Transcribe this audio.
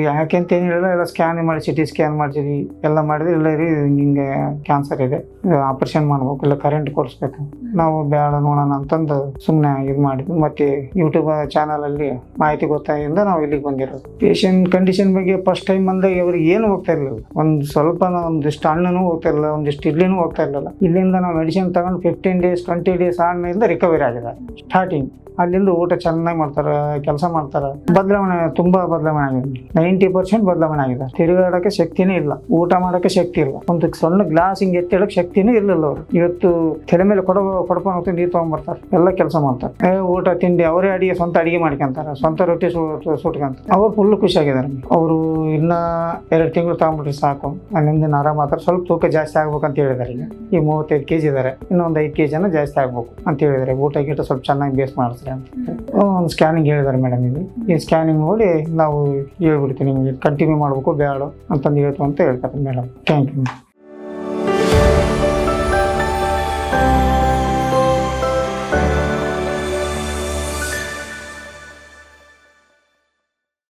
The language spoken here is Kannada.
ಯಾಕೆ ಅಂತ ಏನು ಹೇಳಿಲ್ಲ, ಎಲ್ಲ ಸ್ಕ್ಯಾನ್ ಮಾಡಿ CT ಸ್ಕ್ಯಾನ್ ಮಾಡ್ತೀವಿ, ಎಲ್ಲ ಮಾಡಿದ್ರೆ ಇಲ್ಲ ರೀ ಹಿಂಗೆ ಕ್ಯಾನ್ಸರ್ ಇದೆ, ಆಪರೇಷನ್ ಮಾಡ್ಬೇಕು, ಇಲ್ಲ ಕರೆಂಟ್ ಕೊಡಿಸ್ಬೇಕು. ನಾವು ಬೇಡ ನೋಡೋಣ ಅಂತಂದು ಸುಮ್ಮನೆ ಇದು ಮಾಡಿದ್ವಿ. ಮತ್ತೆ ಯೂಟ್ಯೂಬ್ ಚಾನಲಲ್ಲಿ ಮಾಹಿತಿ ಗೊತ್ತಾಗಿಂದ ನಾವು ಇಲ್ಲಿಗೆ ಬಂದಿರೋದು. ಪೇಷಂಟ್ ಕಂಡೀಷನ್ ಬಗ್ಗೆ ಫಸ್ಟ್ ಟೈಮ್ ಬಂದಾಗ ಅವ್ರಿಗೆ ಏನು ಹೋಗ್ತಾ ಇರಲಿಲ್ಲ, ಒಂದಿಷ್ಟು ಹಣ್ಣು ಹೋಗ್ತಾ ಇರಲಿಲ್ಲ, ಒಂದಿಷ್ಟು ಇಡ್ಲಿನೂ ಹೋಗ್ತಾ ಇರಲಿಲ್ಲ. ಇಲ್ಲಿಂದ ನಾವು ಮೆಡಿಸಿನ್ ತಗೊಂಡು 15 ಡೇಸ್ 20 ಡೇಸ್ ಆದ್ಮೇಲಿಂದ ರಿಕವರಿ ಆಗಿದೆ ಸ್ಟಾರ್ಟಿಂಗ್. ಅಲ್ಲಿಂದ ಊಟ ಚೆನ್ನಾಗಿ ಮಾಡ್ತಾರೆ, ಕೆಲಸ ಮಾಡ್ತಾರೆ. ಬದಲಾವಣೆ ತುಂಬಾ ಬದಲಾವಣೆ ಆಗಿದೆ, 90% ಬದಲಾವಣೆ ಆಗಿದೆ. ತಿರುಗಾಡೋಕ್ಕೆ ಶಕ್ತಿನೇ ಇಲ್ಲ, ಊಟ ಮಾಡೋಕ್ಕೆ ಶಕ್ತಿ ಇಲ್ಲ, ಒಂದು ಸಣ್ಣ ಗ್ಲಾಸ್ ಹಿಂಗೆ ಎತ್ತಿಡೋಕೆ ಶಕ್ತಿನೇ ಇರಲಿಲ್ಲ ಅವರು. ಇವತ್ತು ತಲೆ ಮೇಲೆ ಕೊಡ್ಕೊಂಡು ಹೋಗ್ತಾ ನೀರು ತೊಗೊಂಡ್ಬರ್ತಾರೆ, ಎಲ್ಲ ಕೆಲಸ ಮಾಡ್ತಾರೆ. ಊಟ ತಿಂಡಿ ಅವರೇ ಸ್ವಂತ ಅಡಿಗೆ ಮಾಡ್ಕೊಂತಾರೆ, ಸ್ವಂತ ರೊಟ್ಟಿ ಸುಟ್ಕೊಂತಾರೆ. ಅವ್ರು ಫುಲ್ ಖುಷಿಯಾಗಿದ್ದಾರೆ. ಅವರು ಇನ್ನ 2 ತಿಂಗಳು ತಗೊಂಡ್ಬಿಟ್ರೆ ಸಾಕು, ಅಲ್ಲಿಂದ ಆರಾಮ ಮಾತ್ರ. ಸ್ವಲ್ಪ ತೂಕ ಜಾಸ್ತಿ ಆಗ್ಬೇಕಂತ ಹೇಳಿದ್ದಾರೆ. ಈಗ 35 kg ಇದ್ದಾರೆ, ಇನ್ನೊಂದು 5 kg ಜಾಸ್ತಿ ಆಗ್ಬೇಕು ಅಂತ ಹೇಳಿದ್ದಾರೆ. ಊಟ ಗೀಟ ಸ್ವಲ್ಪ ಚೆನ್ನಾಗಿ ಬೇಸ್ ಮಾಡಿಸ್ತಾರೆ ಅಂತ ಒಂದು ಸ್ಕ್ಯಾನಿಂಗ್ ಹೇಳಿದ್ದಾರೆ ಮೇಡಮ್. ಈ ಸ್ಕ್ಯಾನಿಂಗ್ ನೋಡಿ ನಾವು ಹೇಳ್ಬಿಡ್ತೀವಿ ನಿಮಗೆ ಕಂಟಿನ್ಯೂ ಮಾಡಬೇಕು ಬೇಡ ಅಂತಂದು ಹೇಳ್ತು ಅಂತ ಹೇಳ್ತಾರೆ ಮೇಡಮ್. Thank you.